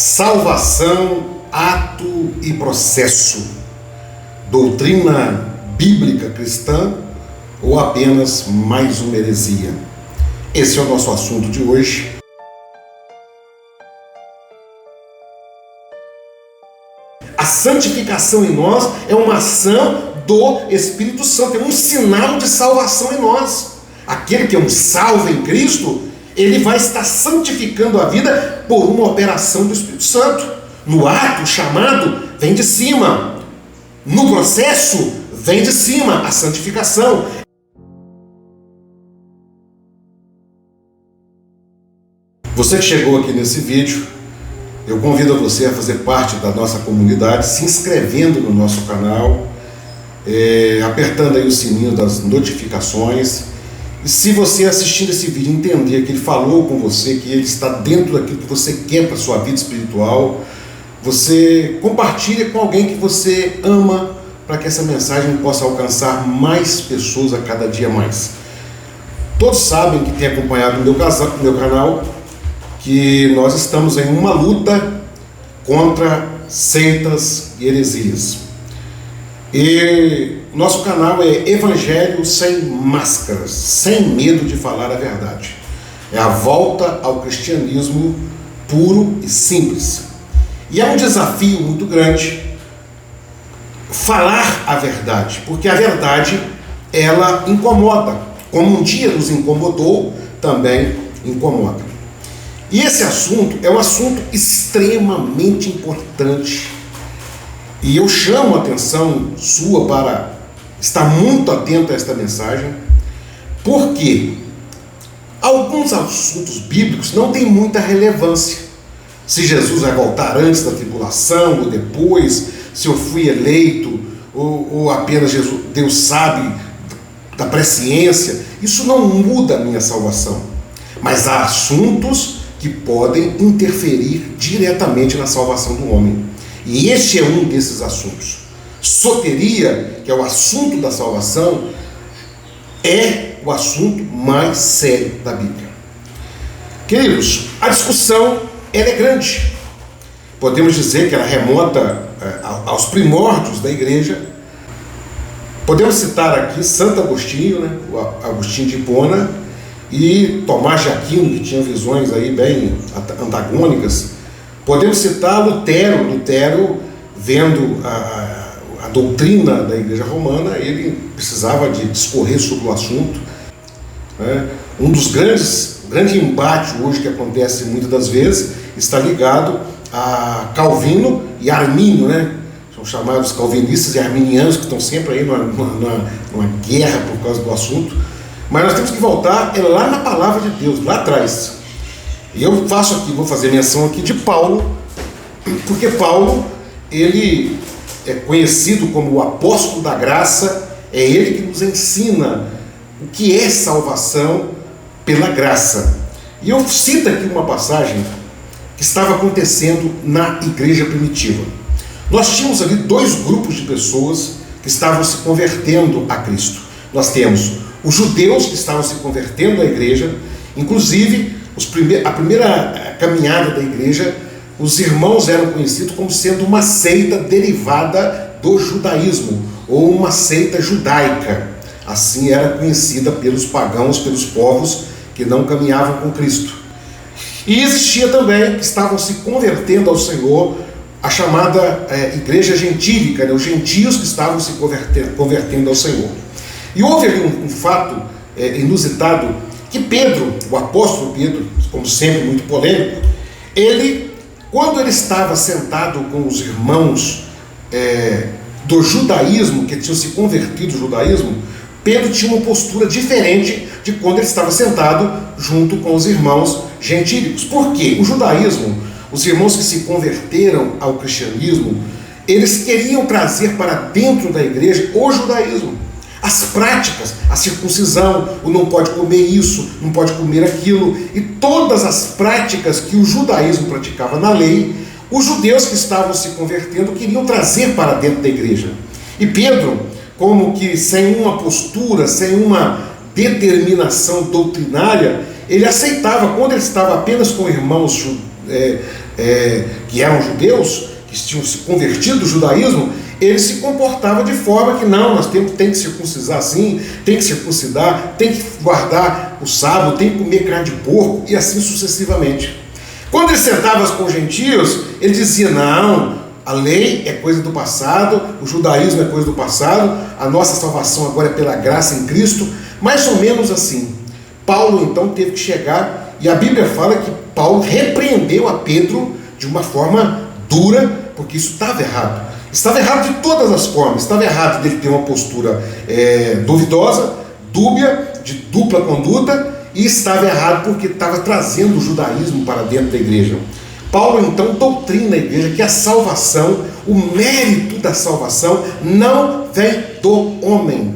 Salvação, ato e processo. Doutrina bíblica cristã ou apenas mais uma heresia? Esse é o nosso assunto de hoje. A santificação em nós é uma ação do Espírito Santo, é um sinal de salvação em nós. Aquele que é um salvo em Cristo, ele vai estar santificando a vida por uma operação do Espírito Santo. No ato, o chamado vem de cima. No processo, vem de cima a santificação. Você que chegou aqui nesse vídeo, eu convido você a fazer parte da nossa comunidade, se inscrevendo no nosso canal, apertando aí o sininho das notificações. E se você assistindo esse vídeo entender que ele falou com você, que ele está dentro daquilo que você quer para a sua vida espiritual, você compartilha com alguém que você ama, para que essa mensagem possa alcançar mais pessoas a cada dia mais. Todos sabem que têm acompanhado o meu canal, que nós estamos em uma luta contra seitas e heresias. E nosso canal é Evangelho Sem Máscaras, sem medo de falar a verdade. É a volta ao cristianismo puro e simples. E é um desafio muito grande falar a verdade, porque a verdade, ela incomoda. Como um dia nos incomodou, também incomoda. E esse assunto é um assunto extremamente importante. E eu chamo a atenção sua para estar muito atento a esta mensagem, porque alguns assuntos bíblicos não têm muita relevância. Se Jesus vai voltar antes da tribulação ou depois, se eu fui eleito ou apenas Deus sabe da presciência, isso não muda a minha salvação. Mas há assuntos que podem interferir diretamente na salvação do homem. E este é um desses assuntos. Soteria, que é o assunto da salvação, é o assunto mais sério da Bíblia. Queridos, a discussão ela é grande. Podemos dizer que ela remonta aos primórdios da igreja. Podemos citar aqui Santo Agostinho, o Agostinho de Hipona, e Tomás de Aquino, que tinha visões aí bem antagônicas. Podemos citar Lutero, vendo a doutrina da Igreja Romana, ele precisava de discorrer sobre o assunto. Um dos grande embate hoje que acontece muitas das vezes está ligado a Calvino e Armínio, São chamados calvinistas e arminianos, que estão sempre aí numa guerra por causa do assunto. Mas nós temos que voltar lá na palavra de Deus, lá atrás. E eu vou fazer menção aqui de Paulo, porque Paulo, ele é conhecido como o apóstolo da graça, é ele que nos ensina o que é salvação pela graça. E eu cito aqui uma passagem que estava acontecendo na igreja primitiva. Nós tínhamos ali dois grupos de pessoas que estavam se convertendo a Cristo. Nós temos os judeus que estavam se convertendo à igreja, inclusive a primeira caminhada da igreja, os irmãos eram conhecidos como sendo uma seita derivada do judaísmo, ou uma seita judaica. Assim era conhecida pelos pagãos, pelos povos que não caminhavam com Cristo. E existia também, que estavam se convertendo ao Senhor, a chamada igreja gentílica, os gentios que estavam se convertendo ao Senhor. E houve ali um fato inusitado, que Pedro, o apóstolo Pedro, como sempre muito polêmico, quando ele estava sentado com os irmãos do judaísmo, que tinham se convertido ao judaísmo, Pedro tinha uma postura diferente de quando ele estava sentado junto com os irmãos gentílicos. Por quê? O judaísmo, os irmãos que se converteram ao cristianismo, eles queriam trazer para dentro da igreja o judaísmo. As práticas, a circuncisão, o não pode comer isso, não pode comer aquilo, e todas as práticas que o judaísmo praticava na lei, os judeus que estavam se convertendo queriam trazer para dentro da igreja. E Pedro, como que sem uma postura, sem uma determinação doutrinária, ele aceitava, quando ele estava apenas com irmãos que eram judeus, que tinham se convertido do judaísmo, ele se comportava de forma que não, nós tem que circuncidar assim, tem que circuncidar, tem que guardar o sábado, tem que comer carne de porco, e assim sucessivamente. Quando ele sentava com os gentios, ele dizia, não, a lei é coisa do passado, o judaísmo é coisa do passado, a nossa salvação agora é pela graça em Cristo, mais ou menos assim. Paulo então teve que chegar, e a Bíblia fala que Paulo repreendeu a Pedro de uma forma dura, porque isso estava errado. Estava errado de todas as formas. Estava errado dele ter uma postura duvidosa, dúbia, de dupla conduta, e estava errado porque estava trazendo o judaísmo para dentro da igreja. Paulo então doutrina a igreja que a salvação, o mérito da salvação não vem do homem.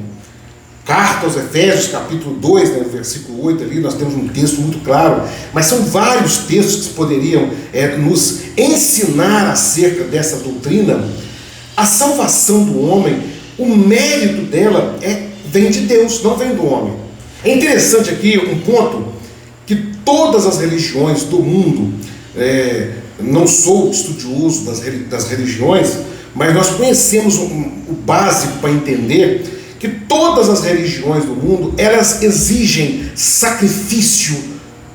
Carta aos Efésios, capítulo 2, no versículo 8, ali nós temos um texto muito claro, mas são vários textos que poderiam nos ensinar acerca dessa doutrina. A salvação do homem, o mérito dela vem de Deus, não vem do homem. É interessante aqui um ponto, que todas as religiões do mundo, não sou estudioso das religiões, mas nós conhecemos o básico para entender que todas as religiões do mundo, elas exigem sacrifício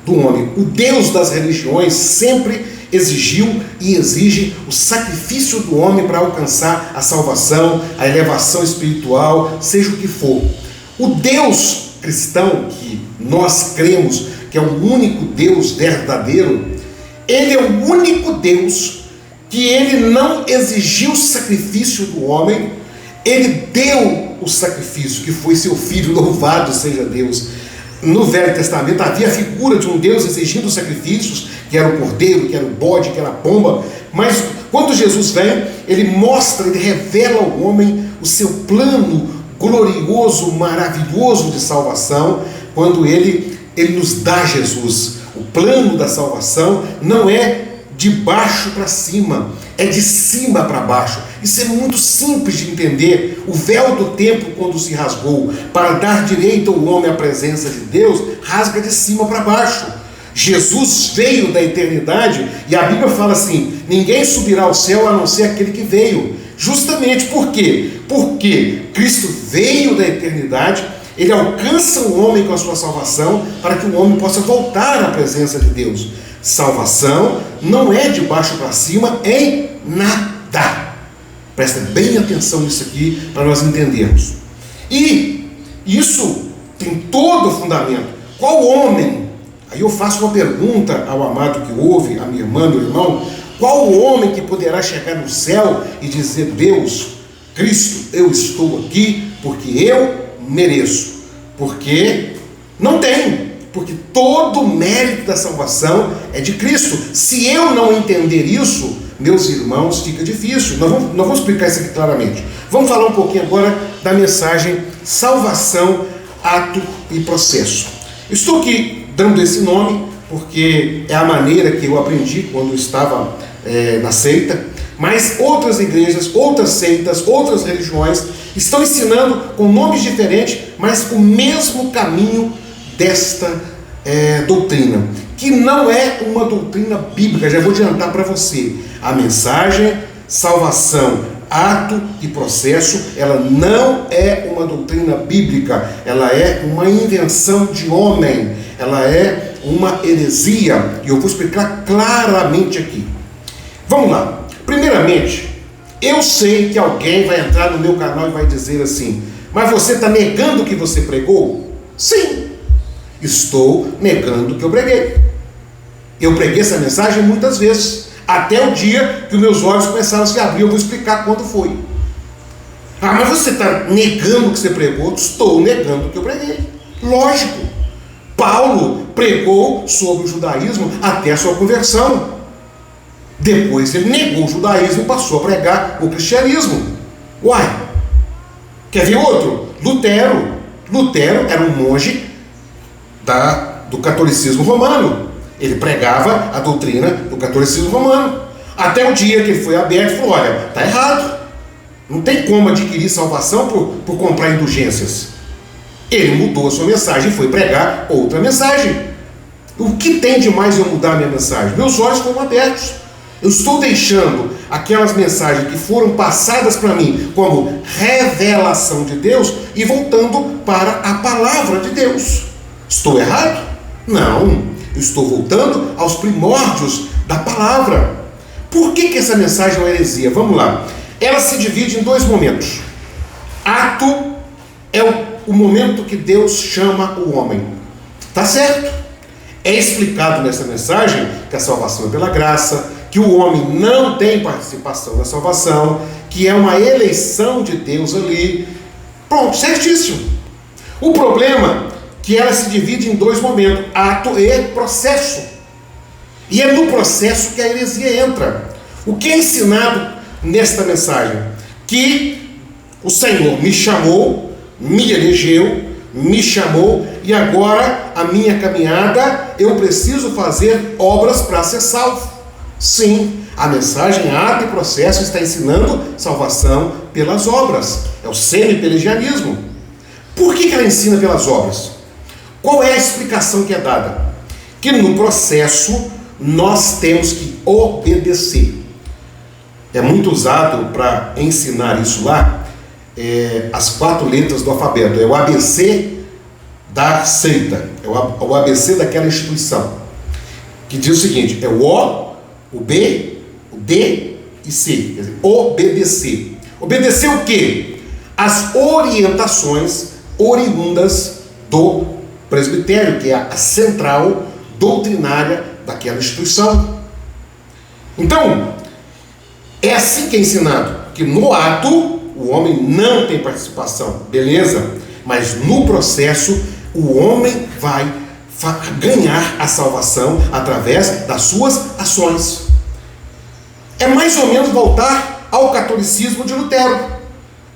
do homem. O Deus das religiões sempre exigiu e exige o sacrifício do homem para alcançar a salvação, a elevação espiritual, seja o que for. O Deus cristão, que nós cremos que é o único Deus verdadeiro, ele é o único Deus que ele não exigiu o sacrifício do homem, ele deu o sacrifício, que foi seu Filho, louvado seja Deus. No Velho Testamento havia a figura de um Deus exigindo sacrifícios, que era o cordeiro, que era o bode, que era a pomba, mas quando Jesus vem, ele mostra, ele revela ao homem o seu plano glorioso, maravilhoso de salvação, quando ele nos dá Jesus. O plano da salvação não é de baixo para cima, é de cima para baixo. Isso é muito simples de entender. O véu do templo, quando se rasgou para dar direito ao homem à presença de Deus, rasga de cima para baixo. Jesus veio da eternidade, e a Bíblia fala assim, ninguém subirá ao céu a não ser aquele que veio. Justamente por quê? Porque Cristo veio da eternidade, ele alcança o homem com a sua salvação, para que o homem possa voltar à presença de Deus. Salvação não é de baixo para cima em nada. Presta bem atenção nisso aqui, para nós entendermos. E isso tem todo o fundamento. Qual homem, aí eu faço uma pergunta ao amado que ouve, a minha irmã, meu irmão, qual homem que poderá chegar no céu e dizer, Deus, Cristo, eu estou aqui porque eu mereço? Porque não tem, porque todo o mérito da salvação é de Cristo. Se eu não entender isso, meus irmãos, fica difícil. Nós vamos explicar isso aqui claramente. Vamos falar um pouquinho agora da mensagem salvação, ato e processo. Estou aqui dando esse nome porque é a maneira que eu aprendi quando eu estava na seita, mas outras igrejas, outras seitas, outras religiões estão ensinando com nomes diferentes, mas o mesmo caminho desta doutrina, que não é uma doutrina bíblica. Já vou adiantar para você, a mensagem, salvação, ato e processo, ela não é uma doutrina bíblica, ela é uma invenção de homem, ela é uma heresia, e eu vou explicar claramente aqui. Vamos lá. Primeiramente, eu sei que alguém vai entrar no meu canal e vai dizer assim, mas você está negando o que você pregou? Sim, estou negando o que eu preguei. Eu preguei essa mensagem muitas vezes, até o dia que os meus olhos começaram a se abrir. Eu vou explicar quando foi. Ah, mas você está negando o que você pregou? Estou negando o que eu preguei. Lógico. Paulo pregou sobre o judaísmo até a sua conversão. Depois ele negou o judaísmo e passou a pregar o cristianismo. Uai, quer ver outro? Lutero. Lutero era um monge do catolicismo romano. Ele pregava a doutrina do catolicismo romano. Até o dia que ele foi aberto e falou, olha, está errado. Não tem como adquirir salvação por comprar indulgências. Ele mudou a sua mensagem e foi pregar outra mensagem. O que tem de mais eu mudar a minha mensagem? Meus olhos foram abertos. Eu estou deixando aquelas mensagens que foram passadas para mim como revelação de Deus e voltando para a palavra de Deus. Estou errado? Não. Eu estou voltando aos primórdios da palavra. Por que essa mensagem é uma heresia? Vamos lá. Ela se divide em dois momentos. Ato é o momento que Deus chama o homem. Tá certo? É explicado nessa mensagem que a salvação é pela graça, que o homem não tem participação na salvação, que é uma eleição de Deus ali. Pronto, certíssimo. O problema é que ela se divide em dois momentos, ato e processo. E é no processo que a heresia entra. O que é ensinado nesta mensagem? Que o Senhor me chamou, me elegeu, me chamou, e agora a minha caminhada, eu preciso fazer obras para ser salvo. Sim, a mensagem ato e processo está ensinando salvação pelas obras. É o semi-pelagianismo. Por que ela ensina pelas obras? Qual é a explicação que é dada? Que no processo nós temos que obedecer. É muito usado para ensinar isso lá, as 4 letras do alfabeto. É o ABC da seita, é o ABC daquela instituição, que diz o seguinte: é o O, o B, o D e C. Quer dizer, obedecer. Obedecer o quê? As orientações oriundas do presbitério, que é a central doutrinária daquela instituição. Então, é assim que é ensinado, que no ato o homem não tem participação, beleza? Mas no processo o homem vai ganhar a salvação através das suas ações. É mais ou menos voltar ao catolicismo de Lutero,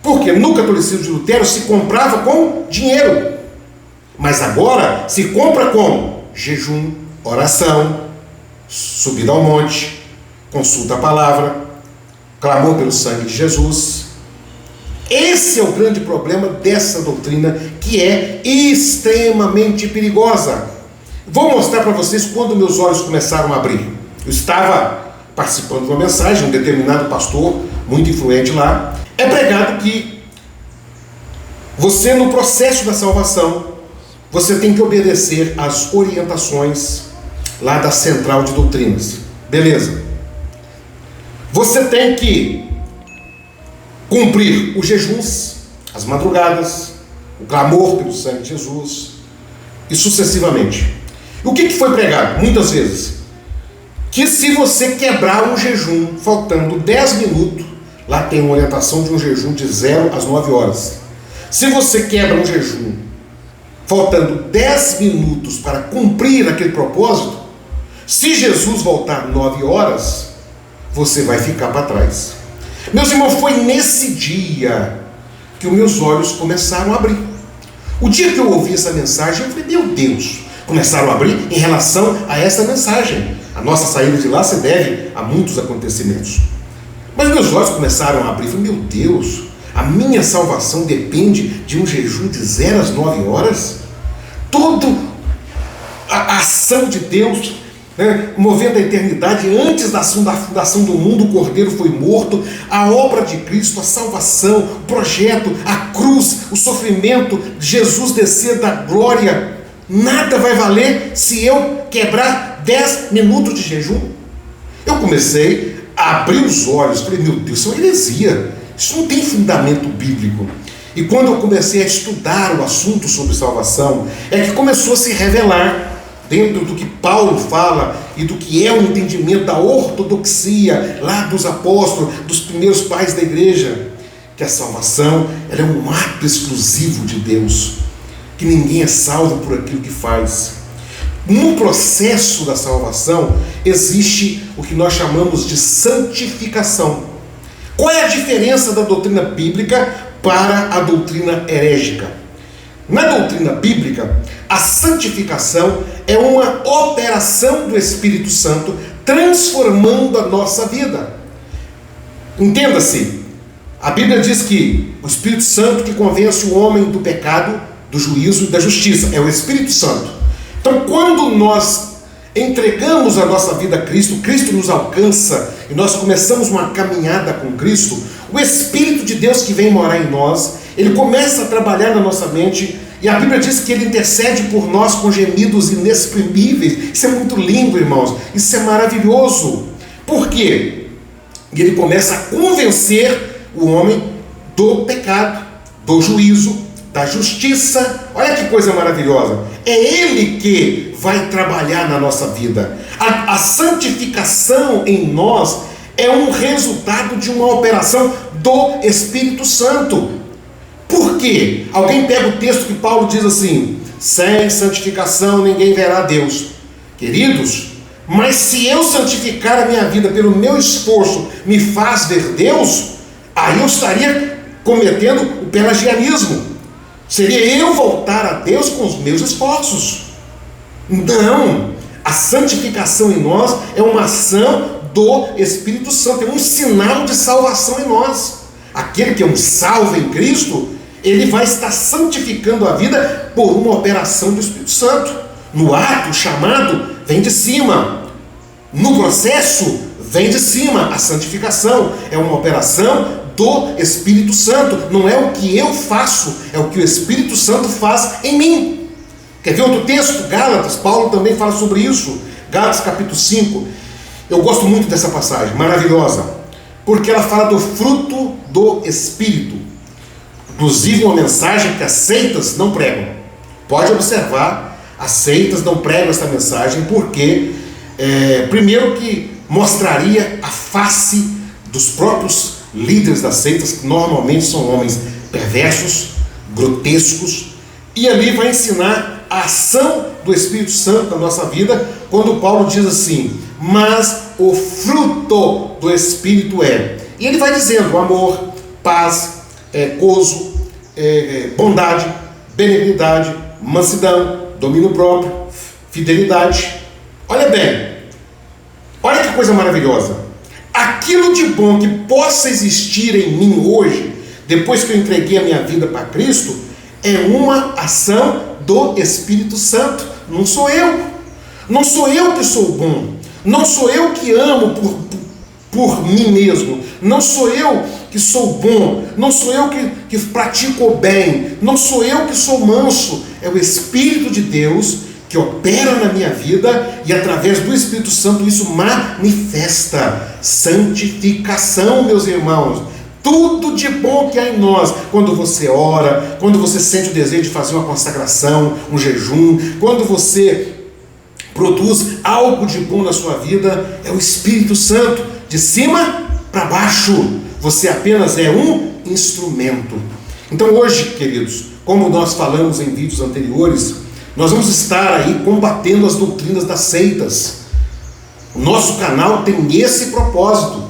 porque no catolicismo de Lutero se comprava com dinheiro, mas agora se compra com jejum, oração, subida ao monte, consulta a palavra, clamor pelo sangue de Jesus. Esse é o grande problema dessa doutrina, que é extremamente perigosa. Vou mostrar para vocês quando meus olhos começaram a abrir. Eu estava participando de uma mensagem, um determinado pastor, muito influente lá, é pregado que você, no processo da salvação, você tem que obedecer às orientações lá da central de doutrinas. Beleza. Você tem que cumprir os jejuns, as madrugadas, o clamor pelo sangue de Jesus, e sucessivamente. O que foi pregado? Muitas vezes, que se você quebrar um jejum, faltando 10 minutos, lá tem uma orientação de um jejum de 0 às 9 horas. Se você quebra um jejum, faltando 10 minutos para cumprir aquele propósito, se Jesus voltar 9 horas, você vai ficar para trás. Meus irmãos, foi nesse dia que os meus olhos começaram a abrir. O dia que eu ouvi essa mensagem, eu falei, meu Deus, começaram a abrir em relação a essa mensagem. A nossa saída de lá se deve a muitos acontecimentos. Mas meus olhos começaram a abrir, eu falei, meu Deus, a minha salvação depende de um jejum de 0 às 9 horas? Toda a ação de Deus, movendo a eternidade, antes da fundação do mundo, o Cordeiro foi morto, a obra de Cristo, a salvação, o projeto, a cruz, o sofrimento, Jesus descer da glória, nada vai valer se eu quebrar 10 minutos de jejum. Eu comecei a abrir os olhos, falei, meu Deus, isso é uma heresia, isso não tem fundamento bíblico. E quando eu comecei a estudar o assunto sobre salvação, é que começou a se revelar, dentro do que Paulo fala e do que é o entendimento da ortodoxia lá dos apóstolos, dos primeiros pais da igreja, que a salvação ela é um ato exclusivo de Deus, que ninguém é salvo por aquilo que faz. No processo da salvação existe o que nós chamamos de santificação. Qual é a diferença da doutrina bíblica para a doutrina herégica? Na doutrina bíblica, a santificação é uma operação do Espírito Santo transformando a nossa vida. Entenda-se, a Bíblia diz que o Espírito Santo que convence o homem do pecado, do juízo e da justiça, é o Espírito Santo. Então, quando nós entregamos a nossa vida a Cristo, Cristo nos alcança e nós começamos uma caminhada com Cristo, o Espírito de Deus que vem morar em nós, ele começa a trabalhar na nossa mente, e a Bíblia diz que ele intercede por nós com gemidos inexprimíveis. Isso é muito lindo, irmãos, isso é maravilhoso. Por quê? E ele começa a convencer o homem do pecado, do juízo, da justiça. Olha que coisa maravilhosa. É ele que vai trabalhar na nossa vida. A santificação em nós é um resultado de uma operação do Espírito Santo. Por quê? Alguém pega o texto que Paulo diz assim: sem santificação ninguém verá Deus. Queridos, mas se eu santificar a minha vida pelo meu esforço me faz ver Deus, aí eu estaria cometendo o pelagianismo. Seria eu voltar a Deus com os meus esforços. Não, a santificação em nós é uma ação do Espírito Santo, é um sinal de salvação em nós. Aquele que é um salvo em Cristo, ele vai estar santificando a vida por uma operação do Espírito Santo. No ato, o chamado vem de cima. No processo, vem de cima. A santificação é uma operação do Espírito Santo. Não é o que eu faço, é o que o Espírito Santo faz em mim. Quer ver outro texto? Gálatas, Paulo também fala sobre isso. Gálatas capítulo 5. Eu gosto muito dessa passagem, maravilhosa, porque ela fala do fruto do Espírito. Inclusive uma mensagem que as seitas não pregam. Pode observar, as seitas não pregam essa mensagem, porque primeiro que mostraria a face dos próprios líderes das seitas, que normalmente são homens perversos, grotescos, e ali vai ensinar a ação do Espírito Santo na nossa vida, quando Paulo diz assim: mas o fruto do Espírito é. E ele vai dizendo: amor, paz, gozo, bondade, benignidade, mansidão, domínio próprio, fidelidade. Olha bem, olha que coisa maravilhosa. Aquilo de bom que possa existir em mim hoje, depois que eu entreguei a minha vida para Cristo, é uma ação do Espírito Santo. Não sou eu. Não sou eu que sou bom. Não sou eu que amo por mim mesmo. Não sou eu que sou bom. Não sou eu que pratico o bem. Não sou eu que sou manso. É o Espírito de Deus que opera na minha vida, e através do Espírito Santo isso manifesta santificação, meus irmãos. Tudo de bom que há em nós, quando você ora, quando você sente o desejo de fazer uma consagração, um jejum, quando você produz algo de bom na sua vida, é o Espírito Santo, de cima para baixo. Você apenas é um instrumento. Então hoje, queridos, como nós falamos em vídeos anteriores, nós vamos estar aí combatendo as doutrinas das seitas. O nosso canal tem esse propósito,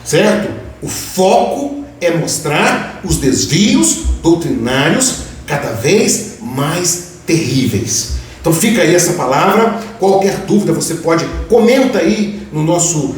certo? O foco é mostrar os desvios doutrinários cada vez mais terríveis. Então fica aí essa palavra. Qualquer dúvida você pode, comenta aí no nosso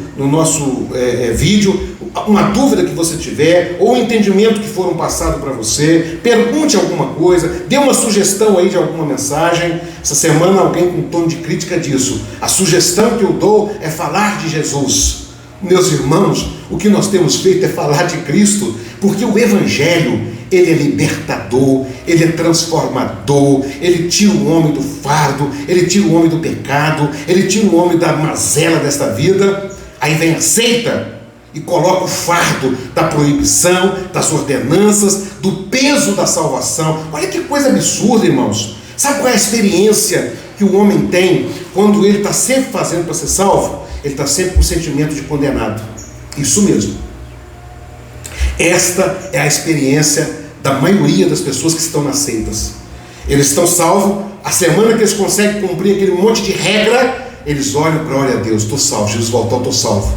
vídeo, uma dúvida que você tiver, ou um entendimento que foram passados para você. Pergunte alguma coisa, dê uma sugestão aí de alguma mensagem. Essa semana alguém com um tom de crítica disso. A sugestão que eu dou é falar de Jesus. Meus irmãos, o que nós temos feito é falar de Cristo, porque o Evangelho, ele é libertador, ele é transformador, ele tira o homem do fardo, ele tira o homem do pecado, ele tira o homem da mazela desta vida. Aí vem a seita e coloca o fardo da proibição, das ordenanças, do peso da salvação. Olha que coisa absurda, irmãos. Sabe qual é a experiência que o homem tem quando ele está sempre fazendo para ser salvo? Ele está sempre com o sentimento de condenado. Isso mesmo. Esta é a experiência da maioria das pessoas que estão nas seitas. Eles estão salvos, a semana que eles conseguem cumprir aquele monte de regra, eles olham para, olha, Deus, estou salvo, Jesus voltou, estou salvo.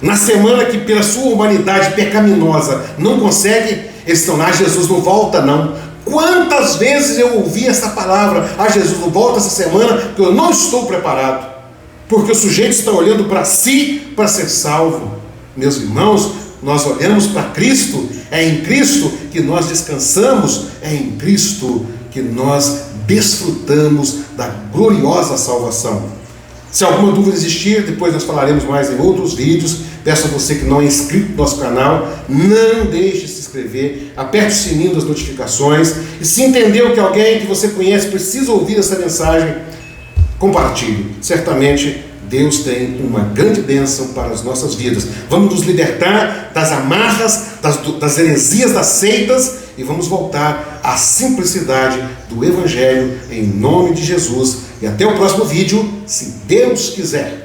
Na semana que pela sua humanidade pecaminosa não consegue, eles estão lá, Jesus não volta não. Quantas vezes eu ouvi essa palavra, Jesus não volta essa semana, porque eu não estou preparado. Porque o sujeito está olhando para si para ser salvo. Meus irmãos, nós olhamos para Cristo, é em Cristo que nós descansamos, é em Cristo que nós desfrutamos da gloriosa salvação. Se alguma dúvida existir, depois nós falaremos mais em outros vídeos. Peço a você que não é inscrito no nosso canal, não deixe de se inscrever, aperte o sininho das notificações, e se entendeu que alguém que você conhece precisa ouvir essa mensagem, compartilhe. Certamente Deus tem uma grande bênção para as nossas vidas. Vamos nos libertar das amarras, das heresias, das seitas, e vamos voltar à simplicidade do Evangelho, em nome de Jesus. E até o próximo vídeo, se Deus quiser.